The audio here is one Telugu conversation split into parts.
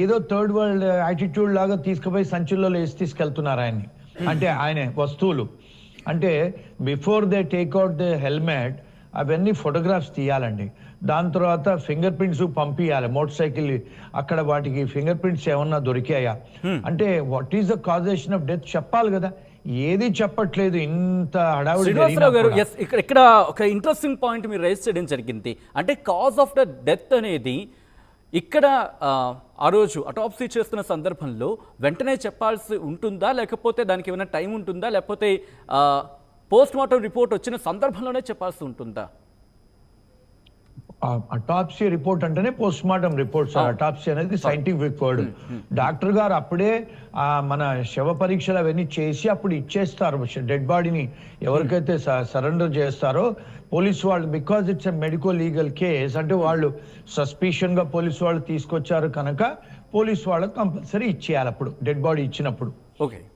ఏదో థర్డ్ వరల్డ్ యాటిట్యూడ్ లాగా తీసుకుపోయి సంచుల్లో వేసి తీసుకెళ్తున్నారు ఆయన్ని. అంటే ఆయన వస్తువులు అంటే before they takeout the helmet అవన్నీ ఫోటోగ్రాఫ్స్ తీయాలండి. దాని తర్వాత ఫింగర్ ప్రింట్స్ పంపించాలి. మోటార్ సైకిల్ అక్కడ వాటికి ఫింగర్ ప్రింట్స్ ఏమన్నా దొరికాయా, అంటే what is the causation of death చెప్పాలి కదా. ఏది చెప్పట్లేదు. ఇంత హడావుడి. శ్రీనివాసరావు గారు, ఇక్కడ ఒక ఇంట్రెస్టింగ్ పాయింట్ మీరు రైజ్ చేయడం జరిగింది. అంటే కాజ్ ఆఫ్ ద డెత్ అనేది ఇక్కడ ఆ రోజు అటాప్సీ చేస్తున్న సందర్భంలో వెంటనే చెప్పాల్సి ఉంటుందా, లేకపోతే దానికి ఏమైనా టైం ఉంటుందా, లేకపోతే పోస్ట్ మార్టం రిపోర్ట్ వచ్చిన సందర్భంలోనే చెప్పాల్సి ఉంటుందా? అటాప్సీ రిపోర్ట్ అంటేనే post mortem report sir. Autopsy అనేది సైంటిఫిక్ వర్డ్. డాక్టర్ గారు అప్పుడే మన శవ పరీక్షలు అవన్నీ చేసి అప్పుడు ఇచ్చేస్తారు డెడ్ బాడీని. ఎవరికైతే సరెండర్ చేస్తారో పోలీసు వాళ్ళు, because it's a medico legal case, అంటే వాళ్ళు సస్పిషన్ గా పోలీసు వాళ్ళు తీసుకొచ్చారు కనుక పోలీసు వాళ్ళకి కంపల్సరీ ఇచ్చేయాలి అప్పుడు డెడ్ బాడీ ఇచ్చినప్పుడు.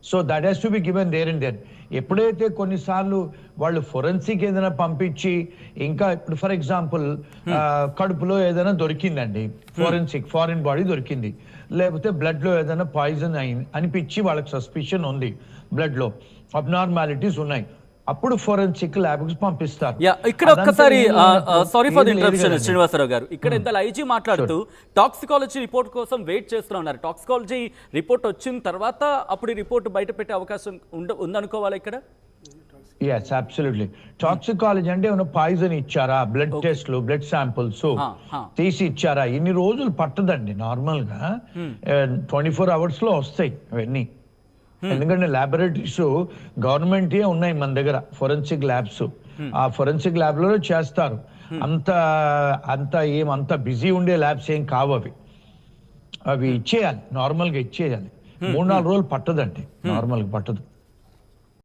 So that has to be given there and then. ఎప్పుడైతే కొన్నిసార్లు వాళ్ళు ఫోరెన్సిక్ ఏదైనా పంపించి, ఇంకా ఇప్పుడు ఫర్ ఎగ్జాంపుల్ కడుపులో ఏదైనా దొరికిందండి, ఫోరెన్సిక్ ఫారిన్ బాడీ దొరికింది, లేకపోతే బ్లడ్ లో ఏదైనా పాయిజన్ అనిపించి వాళ్ళకి సస్పిషన్ ఉంది, బ్లడ్ లో అబ్నార్మాలిటీస్ ఉన్నాయి, అప్పుడు ఫోరెన్సిక్ ల్యాబ్ కి పంపిస్తారు. ఇక్కడ ఒక్కసారి sorry for the interruption Srinivasarao గారు, ఇక్కడ ఇంత ఐజీ మాట్లాడుతూ టాక్సికాలజీ రిపోర్ట్ కోసం వెయిట్ చేస్తున్నారు. టాక్సికాలజీ రిపోర్ట్ వచ్చిన తర్వాత అప్పుడు ఈ రిపోర్ట్ బయట పెట్టే అవకాశం ఉందనుకోవాలి ఇక్కడ. yes absolutely. టాక్సికాలజీ అంటే ఏమైనా పాయిజన్ ఇచ్చారా, బ్లడ్ టెస్ట్లు, బ్లడ్ శాంపుల్స్ తీసి ఇచ్చారా, ఇన్ని రోజులు పట్టదండి. నార్మల్ గా 24 hours లో వస్తాయి అవన్నీ. ఎందుకంటే ల్యాబొరేటరీస్ గవర్నమెంట్ ఉన్నాయి మన దగ్గర, ఫోరెన్సిక్ ల్యాబ్స్. ఆ ఫోరెన్సిక్ ల్యాబ్ లో చేస్తారు. అంత బిజీ ఉండే ల్యాబ్స్ ఏం కావు అవి. అవి ఇచ్చేయాలి, నార్మల్ గా ఇచ్చేయాలి. 3-4 రోజులు పట్టదండి, నార్మల్ గా పట్టదు.